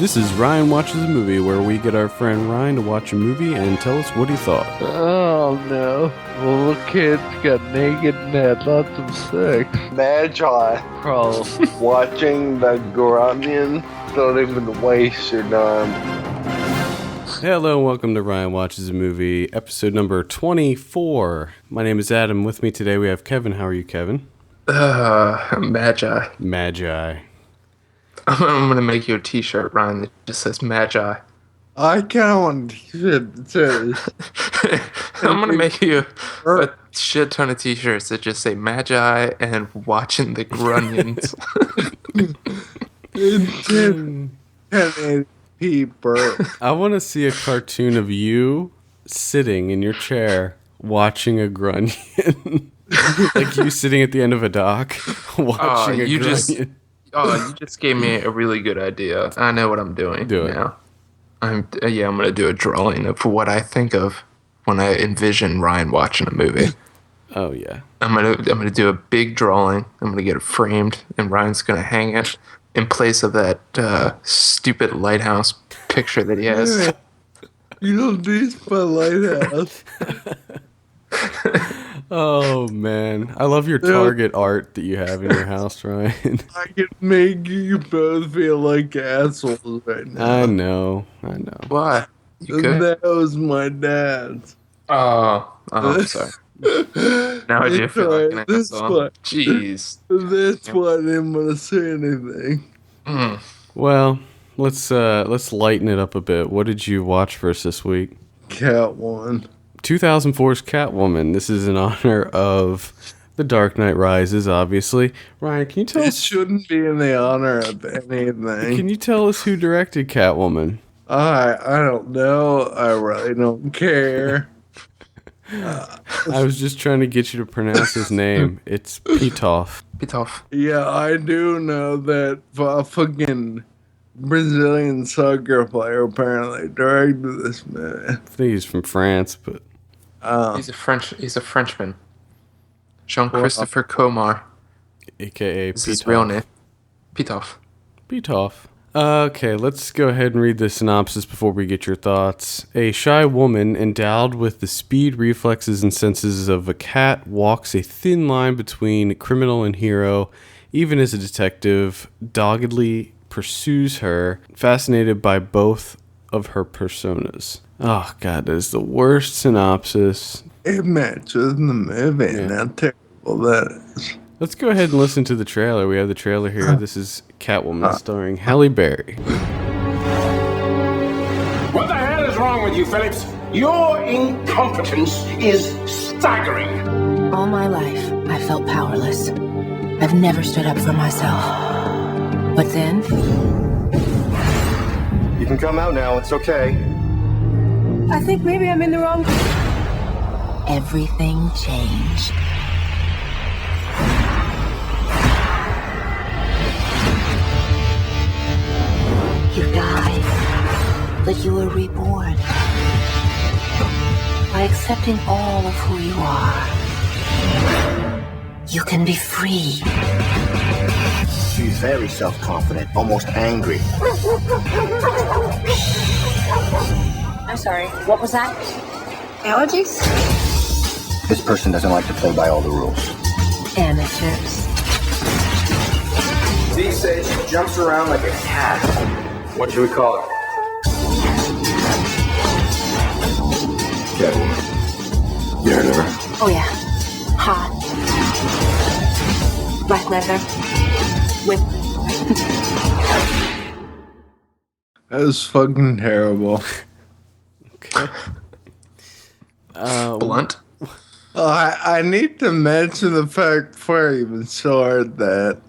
This is Ryan Watches a Movie, where we get our friend Ryan to watch a movie and tell us what he thought. Oh no, little kids got naked and had lots of sex. Magi Probably. watching the Grunion. Don't even waste your time. Hello and welcome to Ryan Watches a Movie, episode number 24. My name is Adam. With me today we have Kevin. How are you, Kevin? Magi. Magi. I'm gonna make you a t-shirt, Ryan, that just says Magi. I kind of want to shit that says. I'm gonna make you a shit ton of t-shirts that just say Magi and watching the Grunions. People. I want to see a cartoon of you sitting in your chair watching a Grunion. Like you sitting at the end of a dock watching a Grunion. You just gave me a really good idea. I know what I'm doing now. I'm gonna do a drawing of what I think of when I envision Ryan watching a movie. Oh yeah. I'm gonna do a big drawing. I'm gonna get it framed, and Ryan's gonna hang it in place of that stupid lighthouse picture that he has. You don't need my lighthouse. Oh man, I love your Target art that you have in your house, Ryan. I can make you both feel like assholes right now. I know. Why? You could. That was my dad's. I'm sorry. Now I do feel like an asshole. Jeez. That's why I didn't want to say anything. Well, let's lighten it up a bit. What did you watch for us this week? Catwoman. 2004's Catwoman. This is in honor of The Dark Knight Rises, obviously. Ryan, can you tell It us? shouldn't be in the honor of anything. Can you tell us who directed Catwoman? I don't know. I really don't care. I was just trying to get you to pronounce his name. It's Pitoff. Pitoff. Yeah, I do know that fucking Brazilian soccer player apparently directed this movie. I think he's from France, but He's a Frenchman. Jean-Christophe Comar. AKA Is his Pitoff. real name. Pitoff. Pitoff. Okay, let's go ahead and read the synopsis before we get your thoughts. A shy woman endowed with the speed, reflexes, and senses of a cat walks a thin line between criminal and hero. Even as a detective, doggedly pursues her, fascinated by both of her personas. Oh, God, that is the worst synopsis. It matches the movie and how terrible that is. Let's go ahead and listen to the trailer. We have the trailer here. This is Catwoman starring Halle Berry. What the hell is wrong with you, Phillips? Your incompetence is staggering. All my life, I felt powerless. I've never stood up for myself. But then, You can come out now, it's okay. I think maybe I'm in the wrong... Everything changed. You died, but you were reborn. By accepting all of who you are, you can be free. She's very self-confident, almost angry. I'm sorry, what was that? Allergies? This person doesn't like to play by all the rules. Amateurs. These days, she jumps around like a cat. What should we call her? Catwoman. You heard of her? Oh yeah, hot. Black leather. Whip. That was fucking terrible. Okay. Blunt. I need to mention the fact before I even start that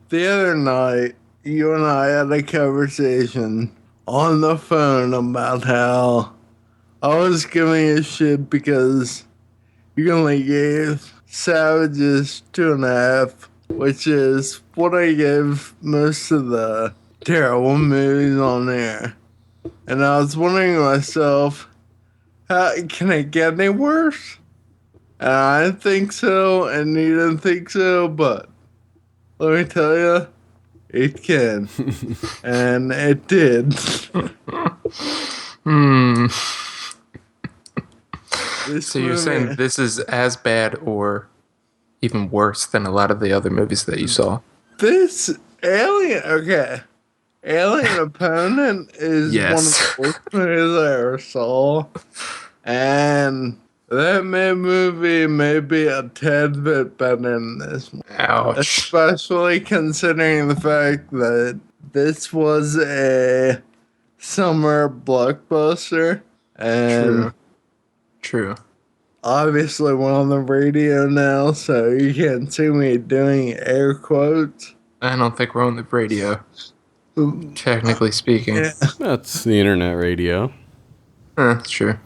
the other night, you and I had a conversation on the phone about how I was giving a shit because you only gave Savages 2.5, which is what I give most of the terrible movies on there. And I was wondering to myself, how can it get any worse? And I didn't think so, and you didn't think so, but let me tell you, It can. And it did. So you're saying this is as bad or even worse than a lot of the other movies that you saw? This Alien, okay. Alien Opponent is Yes. one of the worst movies I ever saw. And that movie may be a tad bit better than this one. Ouch. Especially considering the fact that this was a summer blockbuster. And True. obviously we're on the radio now, so you can't see me doing air quotes. I don't think we're on the radio, technically speaking. Yeah. That's the internet radio. That's true.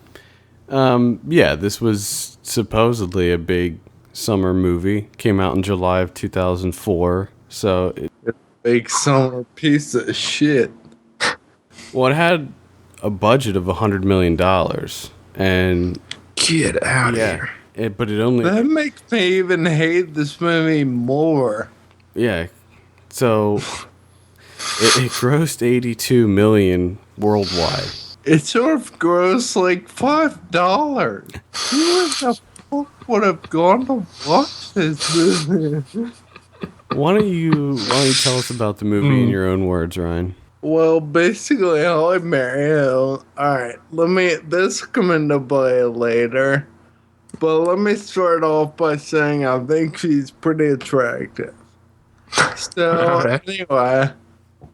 Yeah, this was supposedly a big summer movie. Came out in July of 2004. So, Big summer piece of shit. well, it had a budget of $100 million. And Get out of here. but it only... That makes me even hate this movie more. Yeah. So, it grossed $82 million worldwide. It sort of grossed like $5. Who the fuck would have gone to watch this movie? Why don't you tell us about the movie in your own words, Ryan? Well, basically, Holly Mario. Alright, this will come into play later. But let me start off by saying I think she's pretty attractive. So, anyway,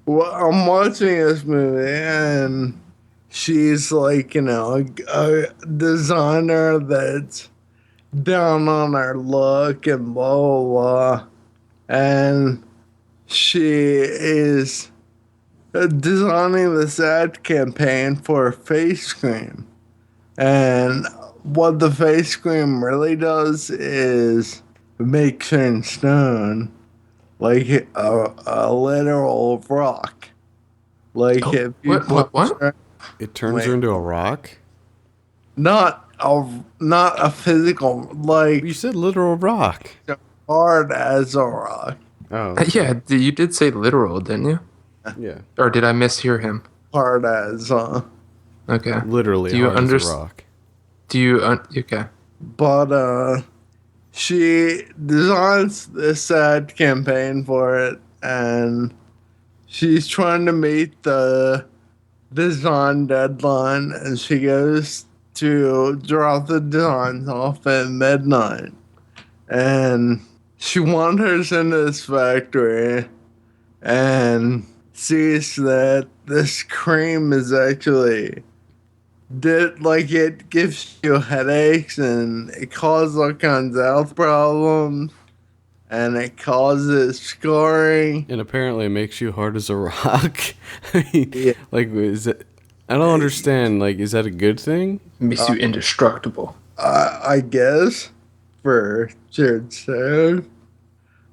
I'm watching this movie and she's like, a designer that's down on her luck and blah, blah, blah. And she is designing this ad campaign for a face cream. And what the face cream really does is make turn stone like a literal rock. Like if you what? It turns her into a rock? Not a physical, like You said literal rock. hard as a rock. Oh. Yeah, you did say literal, didn't you? Yeah. Or did I mishear him? Hard as Okay. Literally Do you hard as a rock. Do you okay? but she designs this ad campaign for it, and she's trying to meet the design deadline, and she goes to drop the designs off at midnight. And she wanders into this factory and sees that this cream is actually it gives you headaches and it causes all kinds of health problems and it causes scarring. And apparently it makes you hard as a rock. I mean, like, is it... I don't understand. Like, is that a good thing? Makes you indestructible. I guess for sure. So,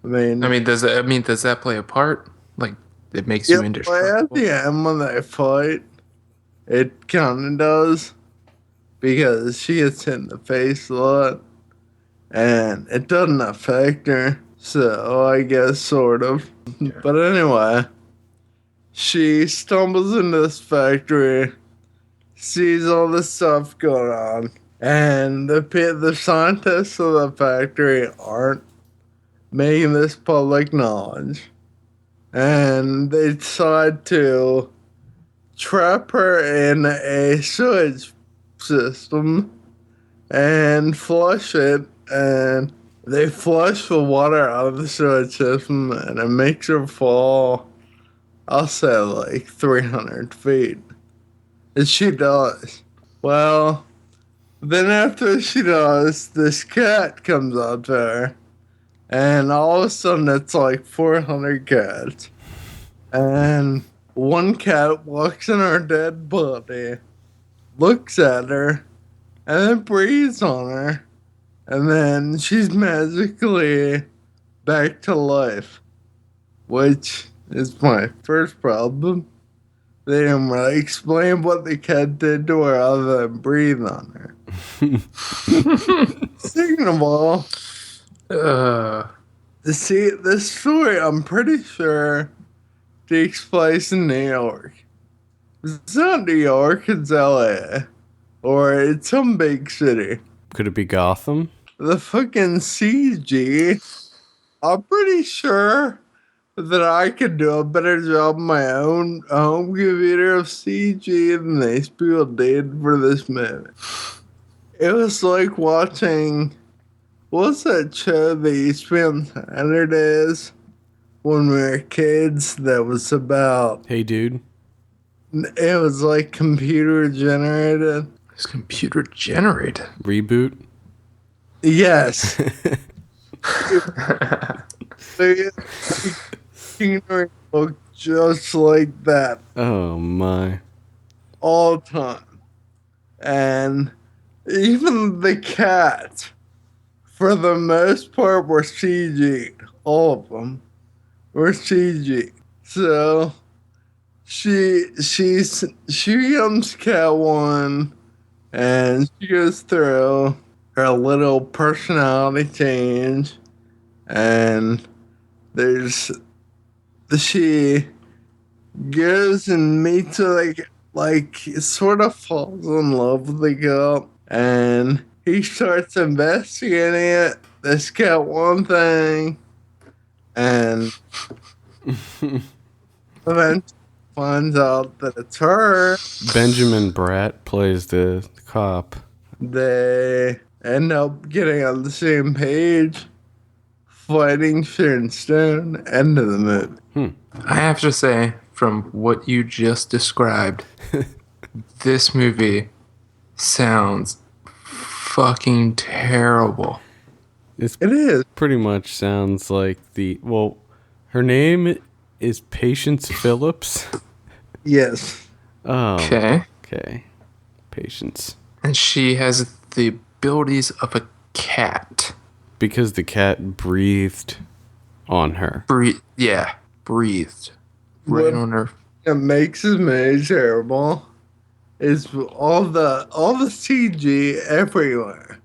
I mean, does that play a part? Like, it makes you indestructible. At the end when they fight, it kind of does, because she gets hit in the face a lot, and it doesn't affect her. So I guess sort of. But anyway, she stumbles into this factory, sees all this stuff going on, and the scientists of the factory aren't making this public knowledge. And they decide to trap her in a sewage system and flush it. And they flush the water out of the sewage system, and it makes her fall, I'll say, like 300 feet. And she does. Well, then after she does, this cat comes up to her. And all of a sudden, it's like 400 cats. And one cat walks in her dead body, looks at her, and then breathes on her. And then she's magically back to life. Which is my first problem. They didn't really explain what the cat did to her other than breathe on her. Second of all, see, this story, I'm pretty sure takes place in New York. It's not New York, it's LA. Or it's some big city. Could it be Gotham? The fucking CG, I'm pretty sure that I could do a better job on my own home computer of CG than these people did for this movie. It was like watching, what's that show that used to be on Saturdays when we were kids that was about, Hey, dude. it was like computer generated. It's computer generated. Reboot? Yes. Look just like that Oh, my. all the time. And even the cat, for the most part, were CG. All of them were CG. So she becomes Catwoman, and she goes through her little personality change, and she goes and meets like sort of falls in love with the girl, and he starts investigating it. This Catwoman thing, and eventually finds out that it's her. Benjamin Bratt plays the cop. They end up getting on the same page, fighting Sharon Stone. End of the movie. I have to say, from what you just described, this movie sounds fucking terrible. It is. Pretty much sounds like her name is Patience Phillips. Yes. Oh. Okay. Okay. Patience. And she has the abilities of a cat. Because the cat breathed on her. Breathed. Right What- on her. It makes this movie terrible. Is all the CG everywhere.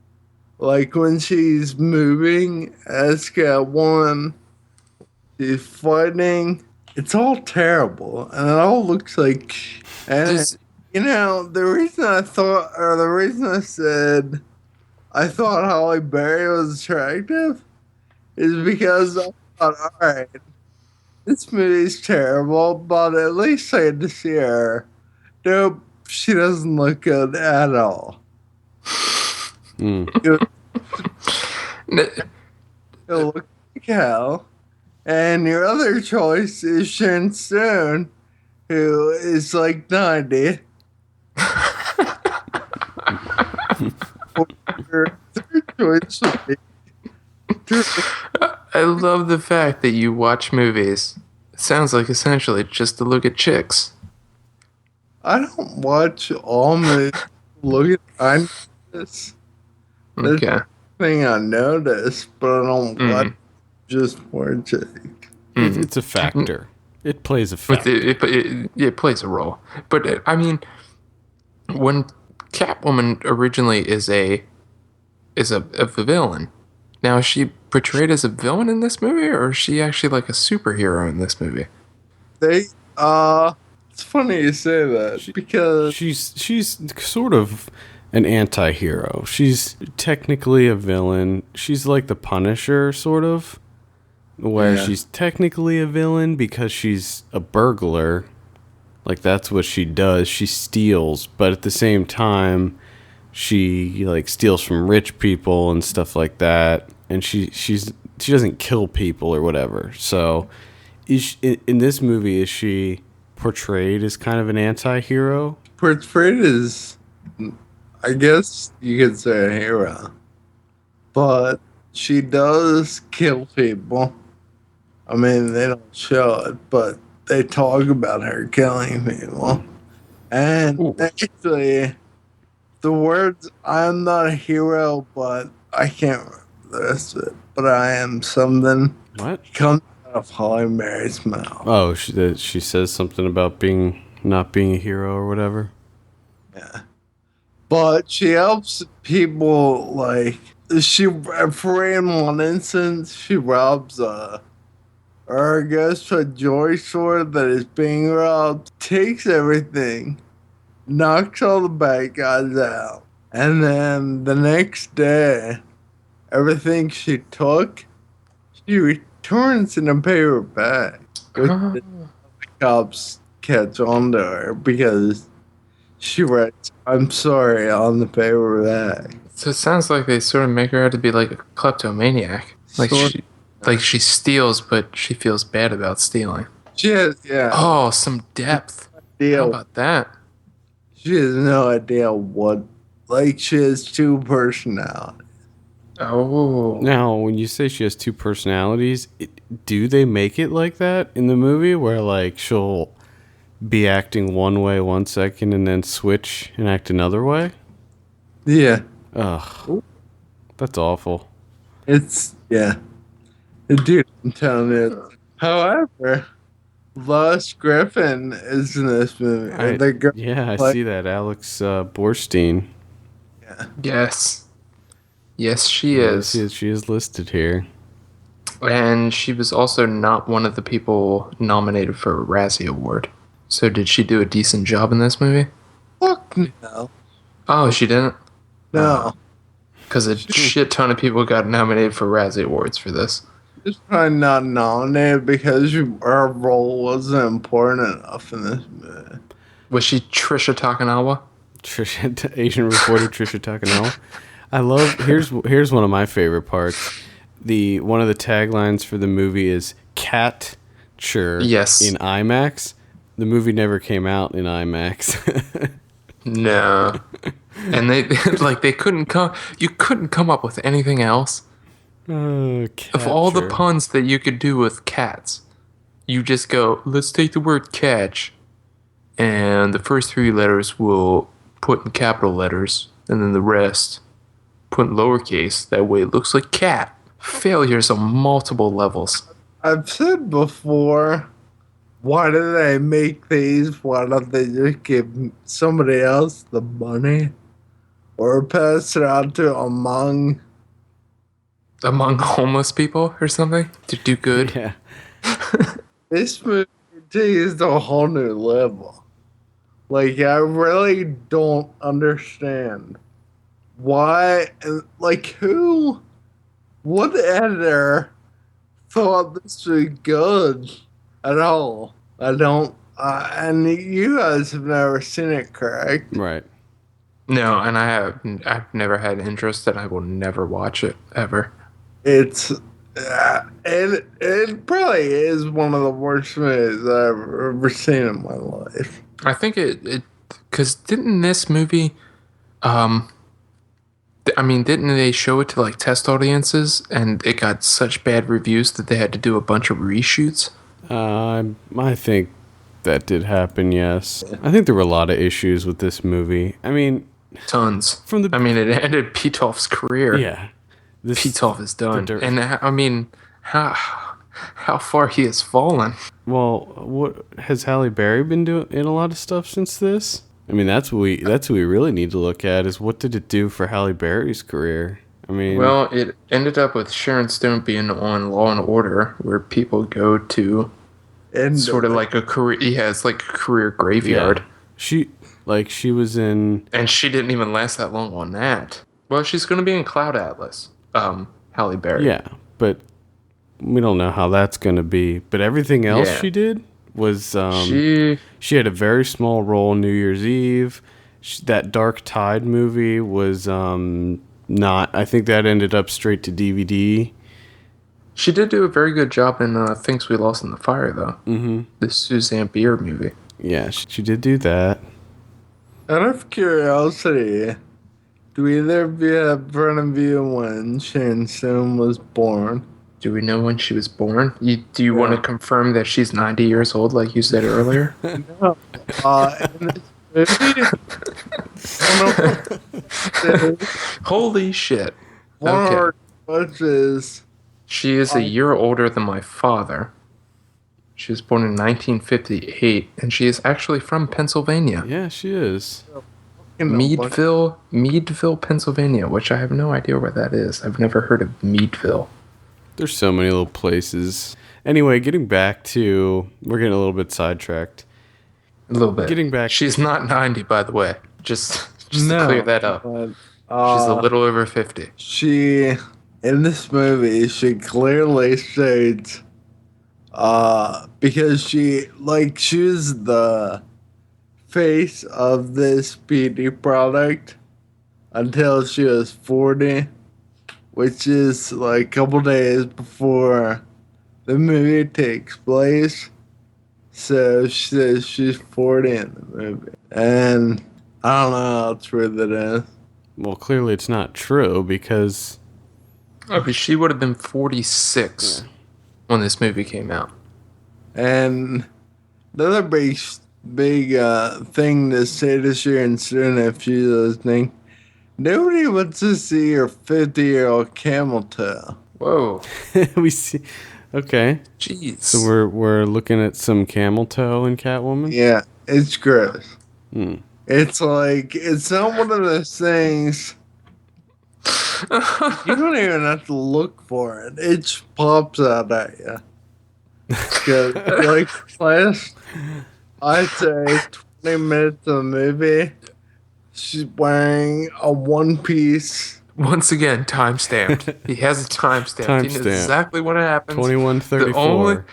Like when she's moving as Catwoman, she's fighting. It's all terrible, and it all looks like. And the reason I said I thought Halle Berry was attractive is because I thought, all right, this movie's terrible, but at least I had to see her. Nope, she doesn't look good at all. It'll look like hell. And your other choice is Sharon Stone, who is like 90. Your third choice would be I love the fact that you watch movies. It sounds like essentially just to look at chicks. I don't watch all movies. I know this. That's Okay. the thing I noticed, but I don't watch just for a chick. It's a factor. It plays a factor. It plays a role. But I mean, when Catwoman originally is a villain, now is she portrayed as a villain in this movie, or is she actually like a superhero in this movie? It's funny you say that because She's sort of an anti-hero. She's technically a villain. She's like the Punisher, sort of. Where she's technically a villain because she's a burglar. Like, that's what she does. She steals, but at the same time, she like steals from rich people and stuff like that. And she doesn't kill people or whatever. So, in this movie, is she portrayed as kind of an anti-hero? portrayed as, I guess you could say, a hero, but she does kill people. I mean, they don't show it, but they talk about her killing people. And actually, the words, I'm not a hero, but I can't remember the rest of it, but I am something, What? comes out of Halle Berry's mouth. Oh, she says something about not being a hero or whatever. Yeah. But she helps people, like, for in one instance, she robs a or goes to a jewelry store that is being robbed, takes everything, knocks all the bad guys out, and then the next day, everything she took, she returns in a paper bag. Which the cops catch on to her because she writes, "I'm sorry" on the paper bag. So it sounds like they sort of make her out to be like a kleptomaniac. Like she steals, but she feels bad about stealing. She has, yeah. Oh, some depth. How about that? She has no idea what, like, she has two personalities. Oh. Now, when you say she has two personalities, do they make it like that in the movie where, like, she'll be acting one way 1 second and then switch and act another way? Yeah. Ugh. That's awful. It's, yeah. Dude, I'm telling you. However, Lois Griffin is in this movie. I see that. Alex Borstein. Yeah. Yes. Yes, she is. She is listed here. And she was also not one of the people nominated for a Razzie Award. So did she do a decent job in this movie? Fuck no. Oh, she didn't? No. Because a shit ton of people got nominated for Razzie Awards for this. She's probably not nominated because her role wasn't important enough in this movie. Was she Trisha Takanawa? Asian reporter Trisha Takanawa. I love. Here's one of my favorite parts. One of the taglines for the movie is "Catcher." Yes. In IMAX. The movie never came out in IMAX. No. And they couldn't come. You couldn't come up with anything else. Of all the puns that you could do with cats, you just go, let's take the word catch, and the first three letters we'll put in capital letters, and then the rest put in lowercase. That way it looks like cat. Failures on multiple levels. I've said before, why do they make these? Why don't they just give somebody else the money? Or pass it out to among homeless people or something to do good. Yeah. This movie takes it to a whole new level. Like, I really don't understand why, like, what editor thought this was good at all? I don't, and you guys have never seen it, correct? Right. No, and I've never had interest, and I will never watch it ever. It's it probably is one of the worst movies I've ever seen in my life. I think it because didn't this movie, didn't they show it to like test audiences, and it got such bad reviews that they had to do a bunch of reshoots? I think that did happen. Yes, I think there were a lot of issues with this movie. I mean, tons. It ended Pitoff's career. Yeah. Pitoff is done. And how far he has fallen. Well, what has Halle Berry been doing in a lot of stuff since this? I mean, that's what we really need to look at is what did it do for Halle Berry's career? I mean, well, it ended up with Sharon Stone being on Law and Order, where people go to sort of like a career. Yeah, it's like a career graveyard. Yeah. She was in, and she didn't even last that long on that. Well, she's going to be in Cloud Atlas. Halle Berry. Yeah, but we don't know how that's going to be. But everything else she did was she had a very small role in New Year's Eve. That Dark Tide movie was not. I think that ended up straight to DVD. She did do a very good job in Things We Lost in the Fire, though. Mm-hmm. The Suzanne Bier movie. Yeah, she did do that. Out of curiosity, do either of you have in front of you when Sharon Stone was born? Do we know when she was born? Do you want to confirm that she's 90 years old, like you said earlier? No. In this movie, holy shit. One of her coaches. She is a year older than my father. She was born in 1958, and she is actually from Pennsylvania. Yeah, she is. Meadville, Pennsylvania, which I have no idea where that is. I've never heard of Meadville. There's so many little places. Anyway, getting back to... We're getting a little bit sidetracked. A little bit. Getting back... She's not 90, by the way. Just to clear that up. But, She's a little over 50. She, in this movie, she clearly states, because she was the face of this beauty product until she was 40, which is like a couple days before the movie takes place. So she says she's 40 in the movie. And I don't know how true that is. Well, clearly it's not true because... Oh, but she would have been 46 when this movie came out. And another big thing to say to Sharon Stone if she's listening, nobody wants to see your 50-year-old camel toe. Whoa. We see... Okay. Jeez. So we're looking at some camel toe in Catwoman? Yeah, it's gross. It's like, it's not one of those things, you don't even have to look for it. It just pops out at you. Like, last, I'd say 20 minutes of the movie, she's wearing a one-piece. Once again, time-stamped. He has a time-stamp. He knows exactly what happens. 21:34.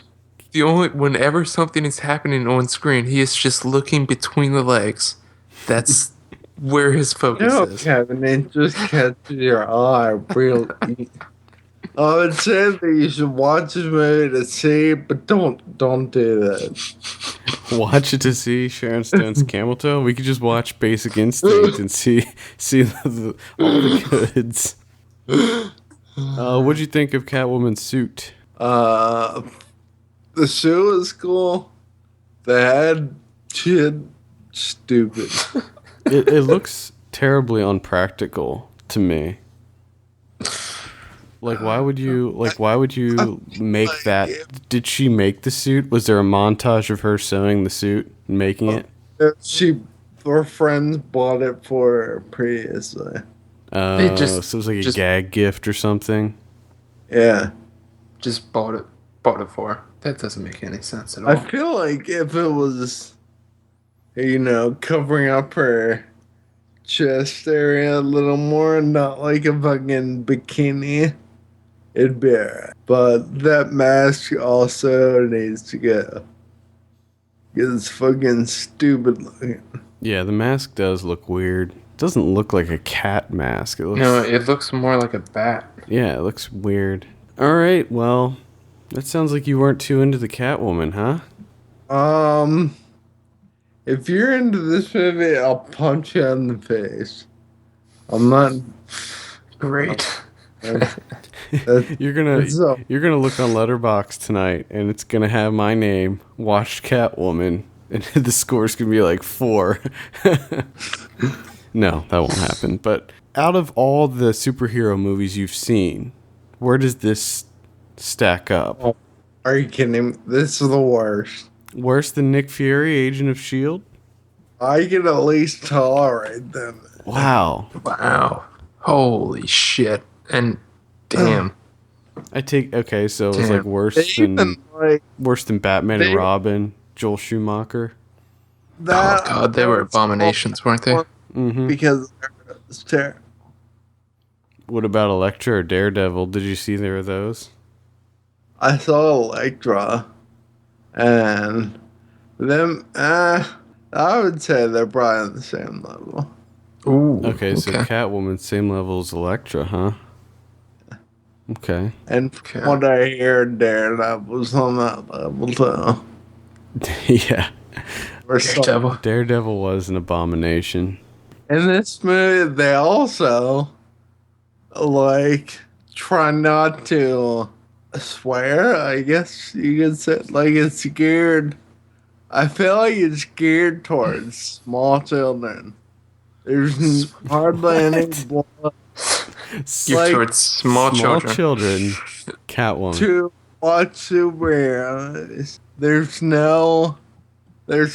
The only, whenever something is happening on screen, he is just looking between the legs. That's where his focus is. Kevin, it just catches your eye real easy. I would say that you should watch this movie to see, but don't do that. Watch it to see Sharon Stone's camel toe? We could just watch Basic Instinct and see all the goods. What'd you think of Catwoman's suit? The suit was cool. The head, shit, stupid. It looks terribly unpractical to me. Like, why would you make that? Did she make the suit? Was there a montage of her sewing the suit and making it? Her friends bought it for her previously. So it was like a gag gift or something? Yeah. Just bought it for her. That doesn't make any sense at all. I feel like if it was, covering up her chest area a little more, not like a fucking bikini, it'd be alright. But that mask also needs to go. Because it's fucking stupid looking. Yeah, the mask does look weird. It doesn't look like a cat mask. It looks more like a bat. Yeah, it looks weird. Alright, well, that sounds like you weren't too into the Catwoman, huh? If you're into this movie, I'll punch you in the face. I'm not... Great. You're gonna look on Letterboxd tonight, and it's gonna have my name, watched Catwoman, and the score's gonna be like 4. No, that won't happen. But out of all the superhero movies you've seen, where does this stack up? Oh, are you kidding me? This is the worst. Worse than Nick Fury, Agent of S.H.I.E.L.D.? I can at least tolerate them. Wow. Holy shit. And damn. Okay, so it was like worse than Batman and Robin, Joel Schumacher. Oh god, they were abominations, weren't they? Mm-hmm. Because it's terrible. What about Elektra or Daredevil? Did you see either of those? I saw Elektra, and them. I would say they're probably on the same level. Ooh. Okay, so Catwoman, same level as Elektra, huh? Okay. And from what I hear, Daredevil's on that level too. Yeah. Daredevil was an abomination. In this movie, they also try not to swear, I guess you could say. It's geared. I feel like it's geared towards small children. There's hardly any blood. Geared towards small children. Catwoman. To watch superheroes. There's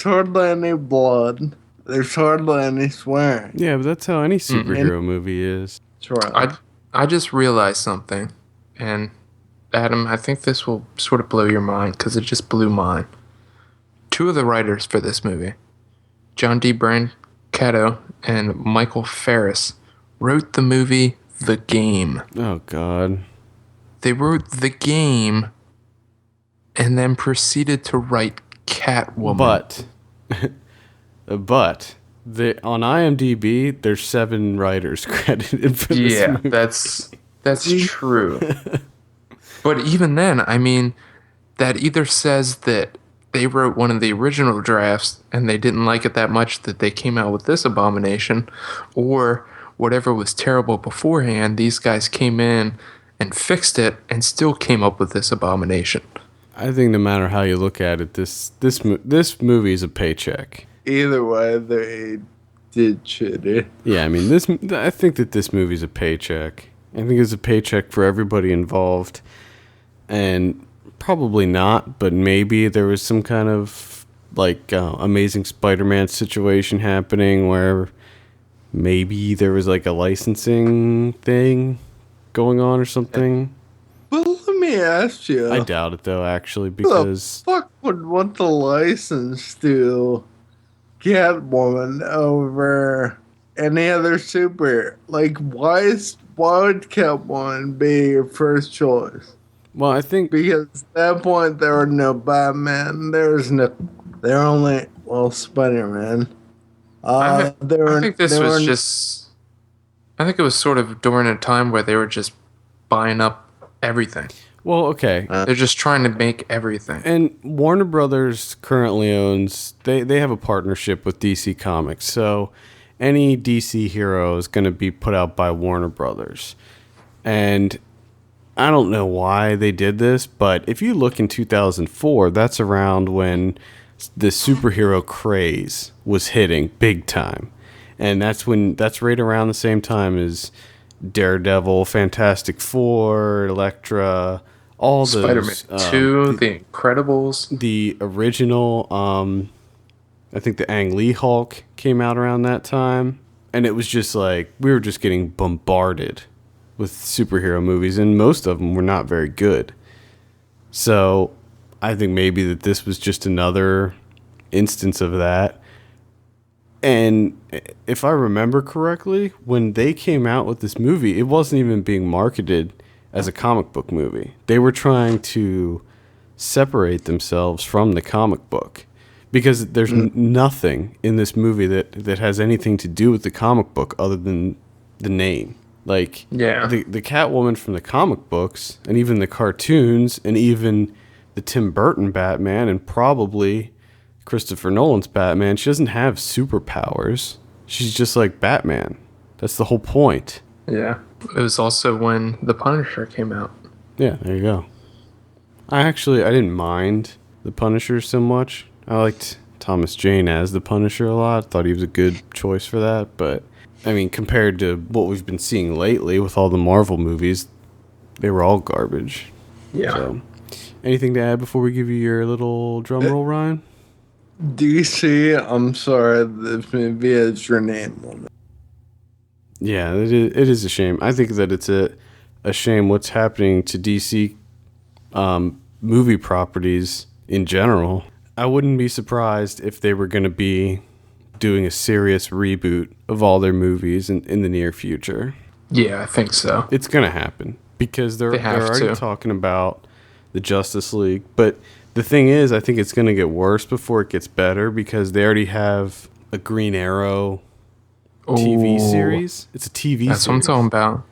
hardly any blood. There's hardly any swearing. Yeah, but that's how any superhero movie is. Right. I just realized something, and Adam, I think this will sort of blow your mind because it just blew mine. Two of the writers for this movie, John D. Brancato and Michael Ferris, wrote the movie The Game. Oh, God. They wrote The Game and then proceeded to write Catwoman. But on IMDb, there's 7 writers credited for this movie. that's true. But even then, I mean, that either says that they wrote one of the original drafts and they didn't like it that much that they came out with this abomination, or whatever was terrible beforehand, these guys came in and fixed it and still came up with this abomination. I think no matter how you look at it, this movie is a paycheck. Either way, they did shitty. Yeah, I mean, I think that this movie's a paycheck. I think it's a paycheck for everybody involved. And probably not, but maybe there was some kind of like Amazing Spider-Man situation happening where maybe there was like a licensing thing going on or something. Well, let me ask you. I doubt it though, actually, because who the fuck would want the license to Catwoman over any other superhero? Like, why would Catwoman be your first choice? Well, I think because at that point there were no Batman. There were only Spider-Man. I think it was sort of during a time where they were just buying up everything. Well, okay. They're just trying to make everything. And Warner Brothers currently owns, they have a partnership with DC Comics. So any DC hero is going to be put out by Warner Brothers. And I don't know why they did this, but if you look in 2004, that's around when the superhero craze was hitting big time. And that's right around the same time as Daredevil, Fantastic Four, Elektra, all those. Spider-Man 2, The Incredibles. The original, I think the Ang Lee Hulk came out around that time. And it was just like, we were just getting bombarded with superhero movies, and most of them were not very good. So I think maybe that this was just another instance of that. And if I remember correctly, when they came out with this movie, it wasn't even being marketed as a comic book movie. They were trying to separate themselves from the comic book because there's nothing in this movie that has anything to do with the comic book other than the name. Like, the Catwoman from the comic books, and even the cartoons, and even the Tim Burton Batman, and probably Christopher Nolan's Batman, she doesn't have superpowers. She's just like Batman. That's the whole point. Yeah. It was also when The Punisher came out. Yeah, there you go. I didn't mind The Punisher so much. I liked Thomas Jane as The Punisher a lot. Thought he was a good choice for that, but I mean, compared to what we've been seeing lately with all the Marvel movies, they were all garbage. Yeah. So, anything to add before we give you your little drum roll, Ryan? DC, I'm sorry, this movie has your name on it. Yeah, it is a shame. I think that it's a shame what's happening to DC movie properties in general. I wouldn't be surprised if they were going to be doing a serious reboot of all their movies in the near future. Yeah, I think so. It's going to happen because they're already talking about the Justice League. But the thing is, I think it's going to get worse before it gets better because they already have a Green Arrow TV series. It's a TV series. That's what I'm talking about.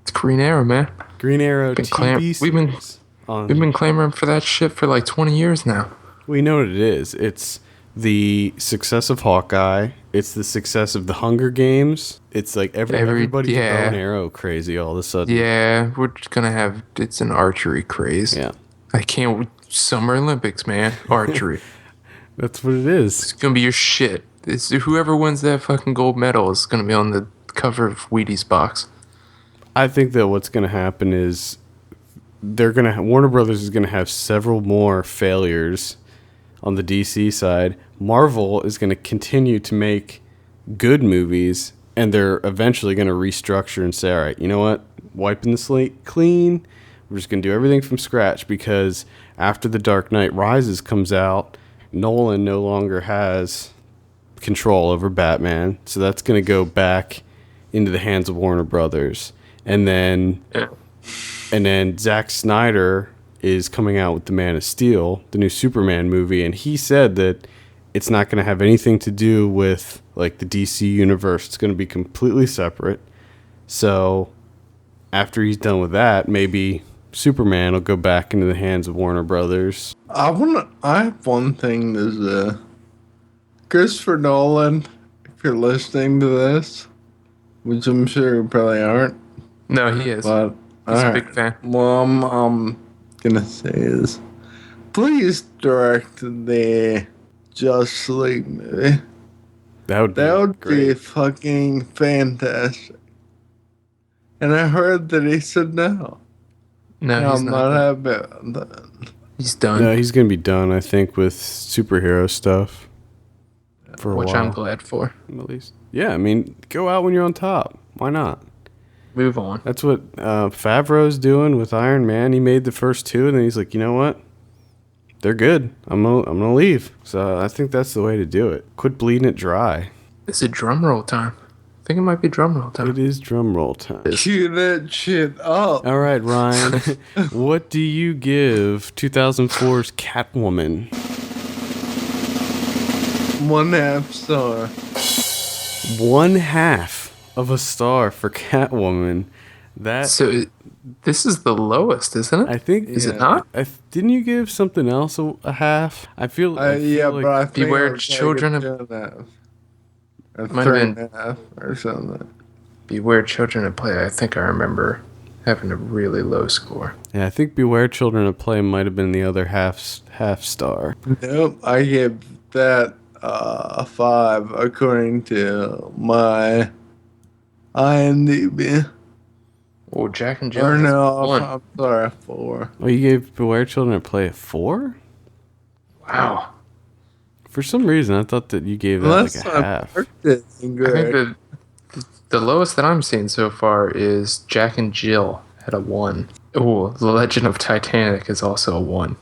It's Green Arrow, man. Green Arrow TV series. We've been clamoring for that shit for like 20 years now. We know what it is. It's the success of Hawkeye. It's the success of the Hunger Games. It's like everybody's bow and arrow crazy all of a sudden. Yeah, we're just gonna have it's an archery craze. Yeah, I can't. Summer Olympics, man, archery. That's what it is. It's gonna be your shit. It's whoever wins that fucking gold medal is gonna be on the cover of Wheaties box. I think that what's gonna happen is Warner Brothers is gonna have several more failures on the DC side. Marvel is going to continue to make good movies, and they're eventually going to restructure and say, all right, you know what? Wiping the slate clean. We're just going to do everything from scratch because after The Dark Knight Rises comes out, Nolan no longer has control over Batman. So that's going to go back into the hands of Warner Brothers. And then Zack Snyder is coming out with The Man of Steel, the new Superman movie, and he said that it's not going to have anything to do with like the DC universe. It's going to be completely separate. So after he's done with that, maybe Superman will go back into the hands of Warner Brothers. I have one thing to say. Christopher Nolan, if you're listening to this, which I'm sure you probably aren't. No, he is. But he's a big fan. Well, I'm gonna say is, please direct the Justice League movie. That would be fucking fantastic. And I heard that he said no. No, he's I'm not. happy about that. He's done. No, he's going to be done, I think, with superhero stuff. For a which while. I'm glad for. At least. Yeah, I mean, go out when you're on top. Why not? Move on. That's what Favreau's doing with Iron Man. He made the first two, and then he's like, you know what? They're good. I'm gonna leave. So I think that's the way to do it. Quit bleeding it dry. Is it drum roll time? I think it might be drum roll time. It is drum roll time. Cue that shit up. All right, Ryan. What do you give 2004's Catwoman? 1/2 star. 1/2 of a star for Catwoman. So this is the lowest, isn't it? I think. Is it not? Didn't you give something else a half? I feel But I think Beware it was Children like of... a 2.5. A Might have been 3.5 or something. Beware Children of Play. I think I remember having a really low score. Yeah, I think Beware Children of Play might have been the other half star. Nope, I gave that 5 according to my IMDb. Oh, Jack and Jill. Or no, 1. I'm sorry, 4. Oh, you gave Beware Children of Play a 4? Wow. For some reason, I thought that you gave that like a half. I think the lowest that I'm seeing so far is Jack and Jill at a 1. Oh, The Legend of Titanic is also a 1.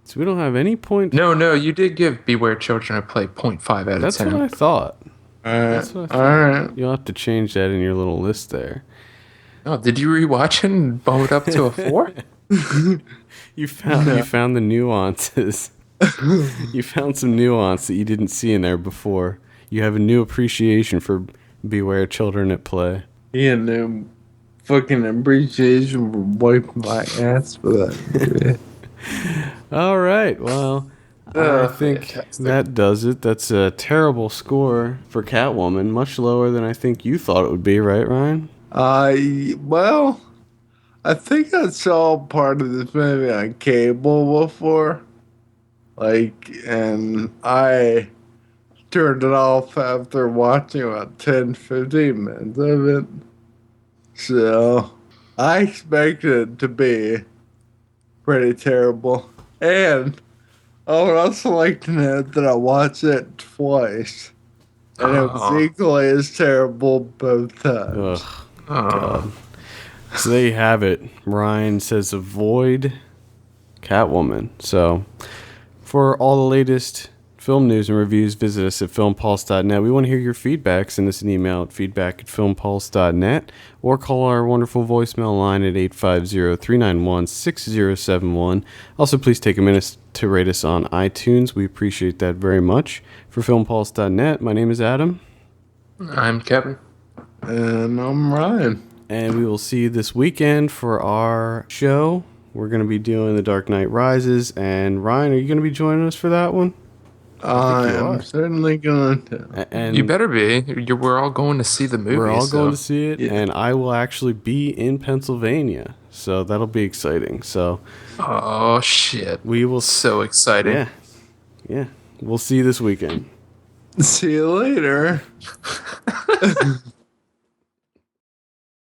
So we don't have any point. No, you did give Beware Children of Play 0.5 out of 10. That's what I thought. Alright. All right. You'll have to change that in your little list there. Oh, did you rewatch it and bump it up to a 4? You found the nuances. You found some nuance that you didn't see in there before. You have a new appreciation for Beware Children at Play. Yeah, no fucking appreciation for wiping my ass for that. All right. Well, I think fantastic. that does it. That's a terrible score for Catwoman. Much lower than I think you thought it would be, right, Ryan? Well, I think I saw part of this movie on cable before. And I turned it off after watching about 10, 15 minutes of it. So, I expected it to be pretty terrible. And I would also like to note that I watched it twice. And it was equally as terrible both times. Ugh. God. So there you have it. Ryan says avoid Catwoman. So for all the latest film news and reviews, visit us at filmpulse.net. We want to hear your feedback. Send us an email at feedback@filmpulse.net or call our wonderful voicemail line at 850-391-6071. Also, please take a minute to rate us on iTunes. We appreciate that very much. For filmpulse.net, my name is Adam. I'm Kevin. And I'm Ryan. And we will see you this weekend for our show. We're going to be doing The Dark Knight Rises. And Ryan, are you going to be joining us for that one? I am certainly going to. And You better be. We're all going to see the movie. we're all going to see it. Yeah. And I will actually be in Pennsylvania. So that'll be exciting. So Oh, shit. we will. So excited. Yeah. We'll see you this weekend. See you later.